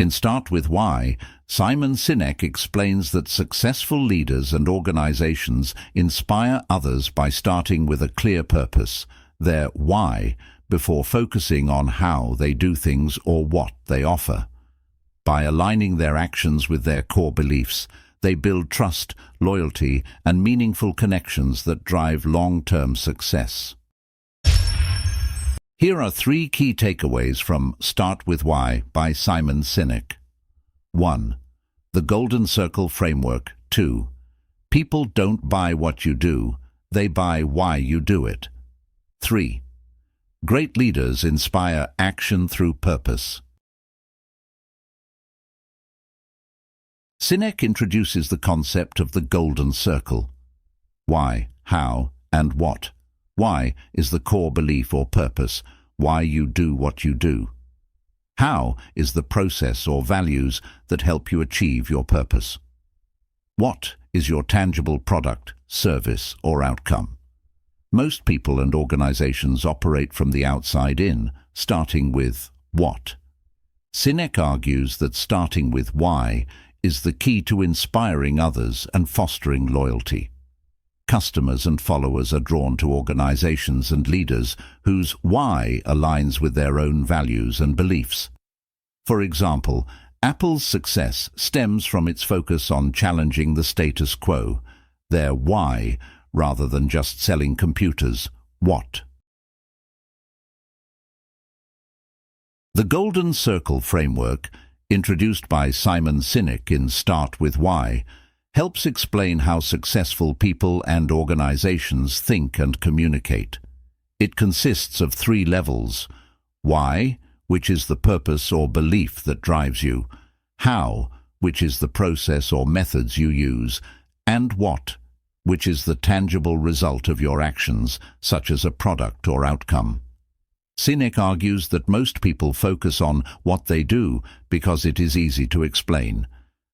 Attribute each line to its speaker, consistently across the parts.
Speaker 1: In Start With Why, Simon Sinek explains that successful leaders and organizations inspire others by starting with a clear purpose, their why, before focusing on how they do things or what they offer. By aligning their actions with their core beliefs, they build trust, loyalty, and meaningful connections that drive long-term success. Here are 3 key takeaways from Start With Why by Simon Sinek. 1. The Golden Circle Framework. 2. People don't buy what you do, they buy why you do it. 3. Great leaders inspire action through purpose. Sinek introduces the concept of the Golden Circle. Why, how, and what. Why is the core belief or purpose, why you do what you do. How is the process or values that help you achieve your purpose. What is your tangible product, service, or outcome. Most people and organizations operate from the outside in, starting with what. Sinek argues that starting with why is the key to inspiring others and fostering loyalty. Customers and followers are drawn to organizations and leaders whose why aligns with their own values and beliefs. For example, Apple's success stems from its focus on challenging the status quo, their why, rather than just selling computers, what. The Golden Circle Framework, introduced by Simon Sinek in Start With Why, helps explain how successful people and organizations think and communicate. It consists of 3 levels: why, which is the purpose or belief that drives you; how, which is the process or methods you use; and what, which is the tangible result of your actions, such as a product or outcome. Sinek argues that most people focus on what they do because it is easy to explain.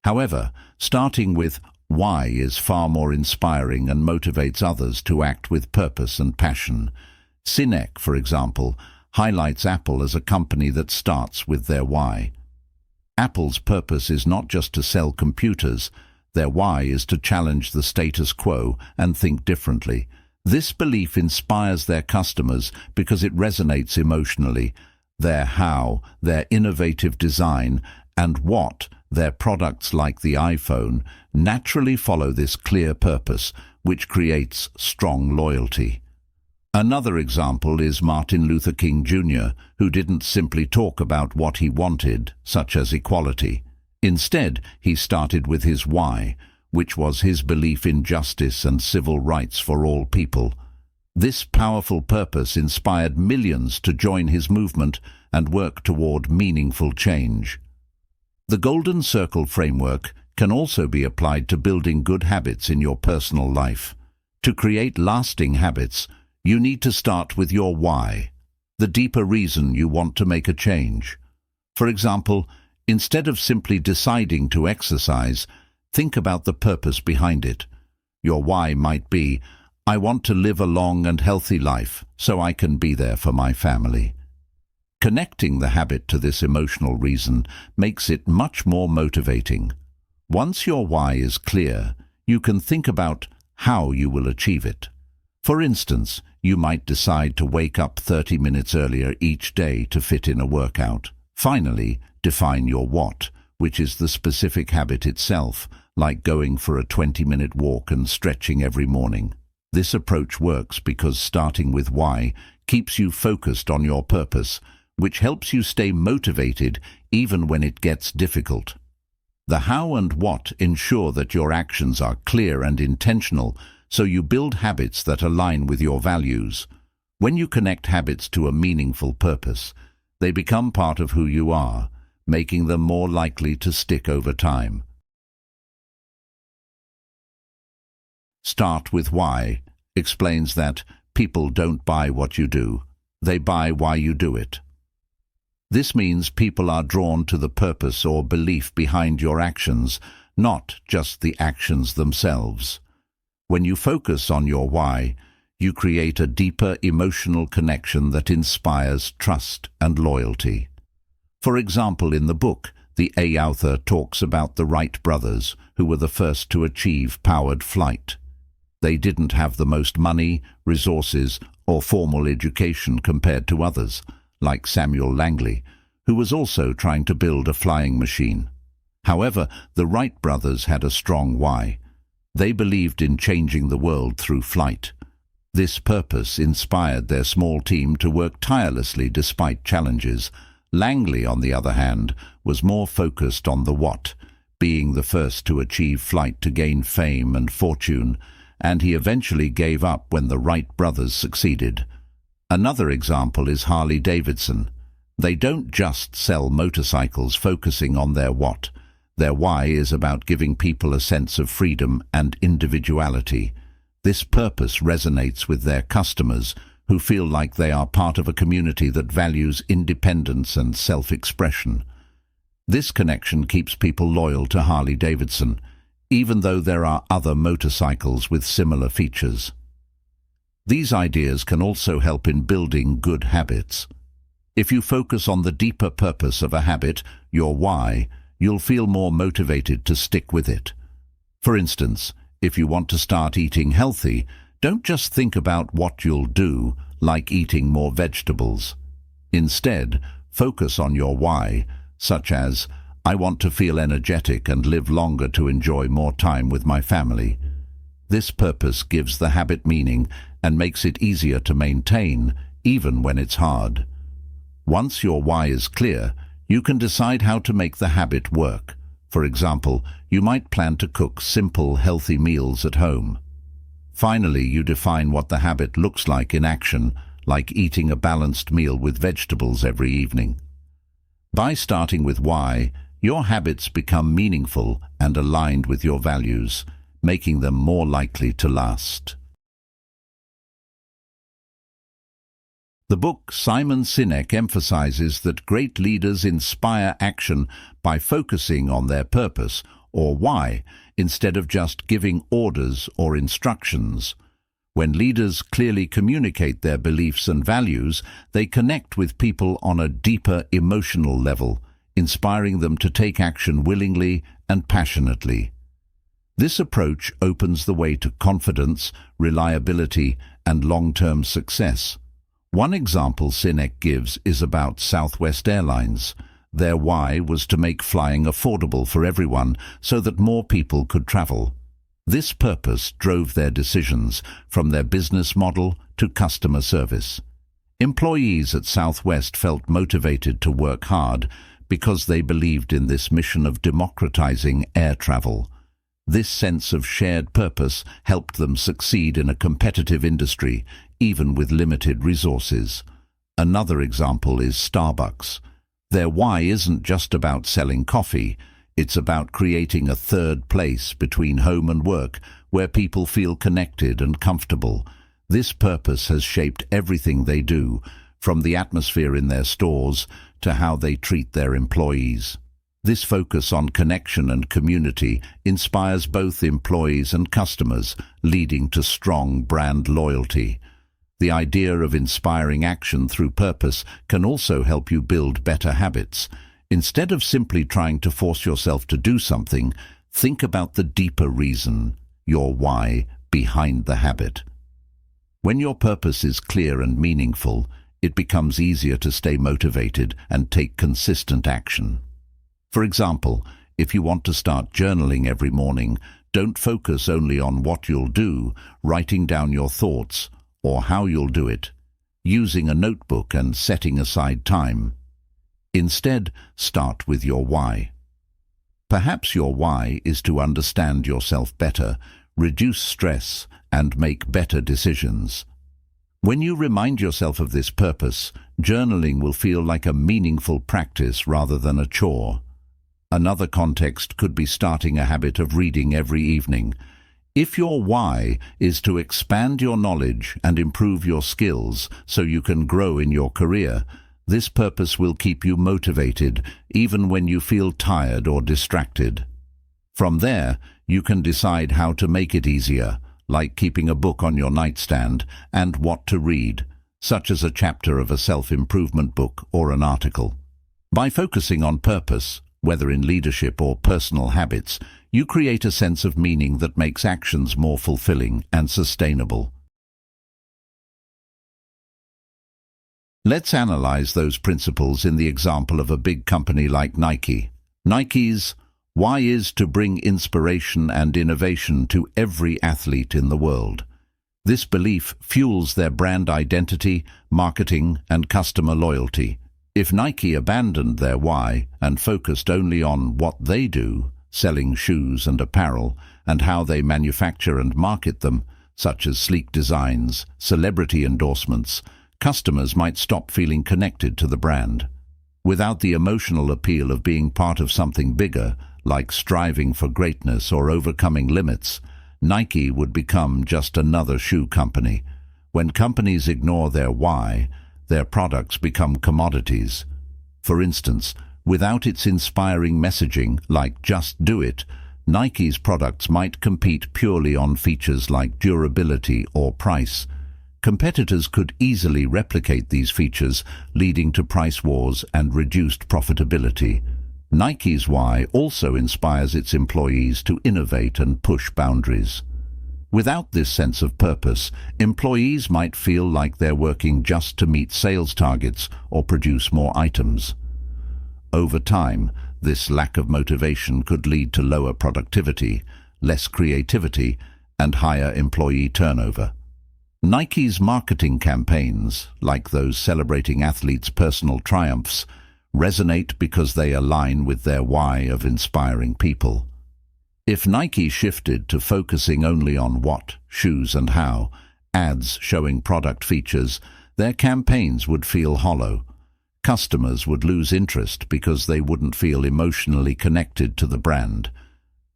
Speaker 1: However, starting with why is far more inspiring and motivates others to act with purpose and passion. Sinek, for example, highlights Apple as a company that starts with their why. Apple's purpose is not just to sell computers. Their why is to challenge the status quo and think differently. This belief inspires their customers because it resonates emotionally. Their how, their innovative design, and what, their products like the iPhone, naturally follow this clear purpose, which creates strong loyalty. Another example is Martin Luther King Jr., who didn't simply talk about what he wanted, such as equality. Instead, he started with his why, which was his belief in justice and civil rights for all people. This powerful purpose inspired millions to join his movement and work toward meaningful change. The Golden Circle Framework can also be applied to building good habits in your personal life. To create lasting habits, you need to start with your why, the deeper reason you want to make a change. For example, instead of simply deciding to exercise, think about the purpose behind it. Your why might be, I want to live a long and healthy life so I can be there for my family. Connecting the habit to this emotional reason makes it much more motivating. Once your why is clear, you can think about how you will achieve it. For instance, you might decide to wake up 30 minutes earlier each day to fit in a workout. Finally, define your what, which is the specific habit itself, like going for a 20-minute walk and stretching every morning. This approach works because starting with why keeps you focused on your purpose, which helps you stay motivated even when it gets difficult. The how and what ensure that your actions are clear and intentional, so you build habits that align with your values. When you connect habits to a meaningful purpose, they become part of who you are, making them more likely to stick over time. Start With Why explains that people don't buy what you do, they buy why you do it. This means people are drawn to the purpose or belief behind your actions, not just the actions themselves. When you focus on your why, you create a deeper emotional connection that inspires trust and loyalty. For example, in the book, The A author talks about the Wright brothers, who were the first to achieve powered flight. They didn't have the most money, resources, or formal education compared to others, like Samuel Langley, who was also trying to build a flying machine. However, the Wright brothers had a strong why. They believed in changing the world through flight. This purpose inspired their small team to work tirelessly despite challenges. Langley, on the other hand, was more focused on the what, being the first to achieve flight to gain fame and fortune, and he eventually gave up when the Wright brothers succeeded. Another example is Harley-Davidson. They don't just sell motorcycles focusing on their what. Their why is about giving people a sense of freedom and individuality. This purpose resonates with their customers, who feel like they are part of a community that values independence and self-expression. This connection keeps people loyal to Harley-Davidson, even though there are other motorcycles with similar features. These ideas can also help in building good habits. If you focus on the deeper purpose of a habit, your why, you'll feel more motivated to stick with it. For instance, if you want to start eating healthy, don't just think about what you'll do, like eating more vegetables. Instead, focus on your why, such as, I want to feel energetic and live longer to enjoy more time with my family. This purpose gives the habit meaning and makes it easier to maintain, even when it's hard. Once your why is clear, you can decide how to make the habit work. For example, you might plan to cook simple, healthy meals at home. Finally, you define what the habit looks like in action, like eating a balanced meal with vegetables every evening. By starting with why, your habits become meaningful and aligned with your values, making them more likely to last. The book Simon Sinek emphasizes that great leaders inspire action by focusing on their purpose, or why, instead of just giving orders or instructions. When leaders clearly communicate their beliefs and values, they connect with people on a deeper emotional level, inspiring them to take action willingly and passionately. This approach opens the way to confidence, reliability, and long-term success. One example Sinek gives is about Southwest Airlines. Their why was to make flying affordable for everyone so that more people could travel. This purpose drove their decisions, from their business model to customer service. Employees at Southwest felt motivated to work hard because they believed in this mission of democratizing air travel. This sense of shared purpose helped them succeed in a competitive industry, even with limited resources. Another example is Starbucks. Their why isn't just about selling coffee, it's about creating a third place between home and work where people feel connected and comfortable. This purpose has shaped everything they do, from the atmosphere in their stores to how they treat their employees. This focus on connection and community inspires both employees and customers, leading to strong brand loyalty. The idea of inspiring action through purpose can also help you build better habits. Instead of simply trying to force yourself to do something, think about the deeper reason, your why, behind the habit. When your purpose is clear and meaningful, it becomes easier to stay motivated and take consistent action. For example, if you want to start journaling every morning, don't focus only on what you'll do, writing down your thoughts, or how you'll do it, using a notebook and setting aside time. Instead, start with your why. Perhaps your why is to understand yourself better, reduce stress, and make better decisions. When you remind yourself of this purpose, journaling will feel like a meaningful practice rather than a chore. Another context could be starting a habit of reading every evening. If your why is to expand your knowledge and improve your skills so you can grow in your career, this purpose will keep you motivated even when you feel tired or distracted. From there, you can decide how to make it easier, like keeping a book on your nightstand, and what to read, such as a chapter of a self-improvement book or an article. By focusing on purpose, Whether in leadership or personal habits, you create a sense of meaning that makes actions more fulfilling and sustainable. Let's analyze those principles in the example of a big company like Nike. Nike's why is to bring inspiration and innovation to every athlete in the world. This belief fuels their brand identity, marketing, and customer loyalty. If Nike abandoned their why and focused only on what they do, selling shoes and apparel, and how they manufacture and market them, such as sleek designs, celebrity endorsements, customers might stop feeling connected to the brand. Without the emotional appeal of being part of something bigger, like striving for greatness or overcoming limits, Nike would become just another shoe company. When companies ignore their why, their products become commodities. For instance, without its inspiring messaging, like "just do it," Nike's products might compete purely on features like durability or price. Competitors could easily replicate these features, leading to price wars and reduced profitability. Nike's why also inspires its employees to innovate and push boundaries. Without this sense of purpose, employees might feel like they're working just to meet sales targets or produce more items. Over time, this lack of motivation could lead to lower productivity, less creativity, and higher employee turnover. Nike's marketing campaigns, like those celebrating athletes' personal triumphs, resonate because they align with their why of inspiring people. If Nike shifted to focusing only on what, shoes and how, ads showing product features, their campaigns would feel hollow. Customers would lose interest because they wouldn't feel emotionally connected to the brand.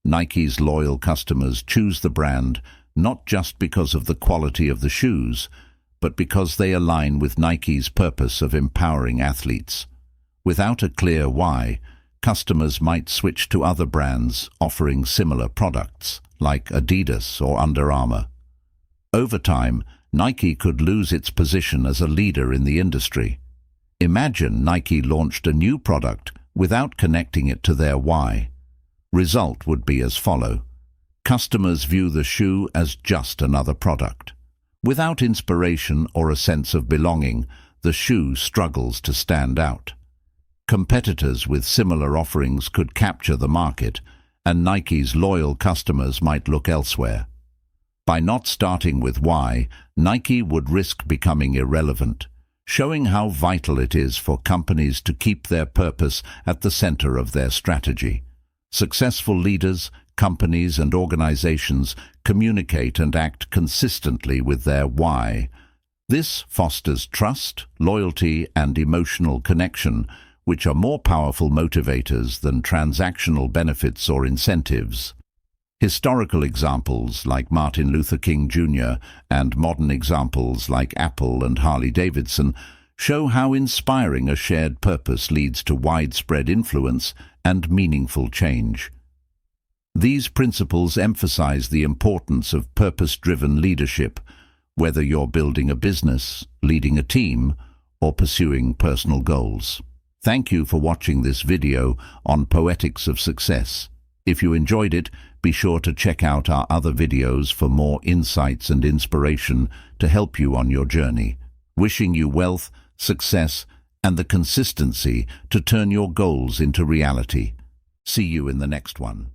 Speaker 1: Nike's loyal customers choose the brand not just because of the quality of the shoes, but because they align with Nike's purpose of empowering athletes. Without a clear why, customers might switch to other brands offering similar products, like Adidas or Under Armour. Over time, Nike could lose its position as a leader in the industry. Imagine Nike launched a new product without connecting it to their why. Result would be as follows. Customers view the shoe as just another product. Without inspiration or a sense of belonging, the shoe struggles to stand out. Competitors with similar offerings could capture the market, and Nike's loyal customers might look elsewhere. By not starting with why, Nike would risk becoming irrelevant, showing how vital it is for companies to keep their purpose at the center of their strategy. Successful leaders, companies and organizations communicate and act consistently with their why. This fosters trust, loyalty, and emotional connection, which are more powerful motivators than transactional benefits or incentives. Historical examples like Martin Luther King Jr. and modern examples like Apple and Harley-Davidson show how inspiring a shared purpose leads to widespread influence and meaningful change. These principles emphasize the importance of purpose-driven leadership, whether you're building a business, leading a team, or pursuing personal goals. Thank you for watching this video on Poetics of Success. If you enjoyed it, be sure to check out our other videos for more insights and inspiration to help you on your journey. Wishing you wealth, success, and the consistency to turn your goals into reality. See you in the next one.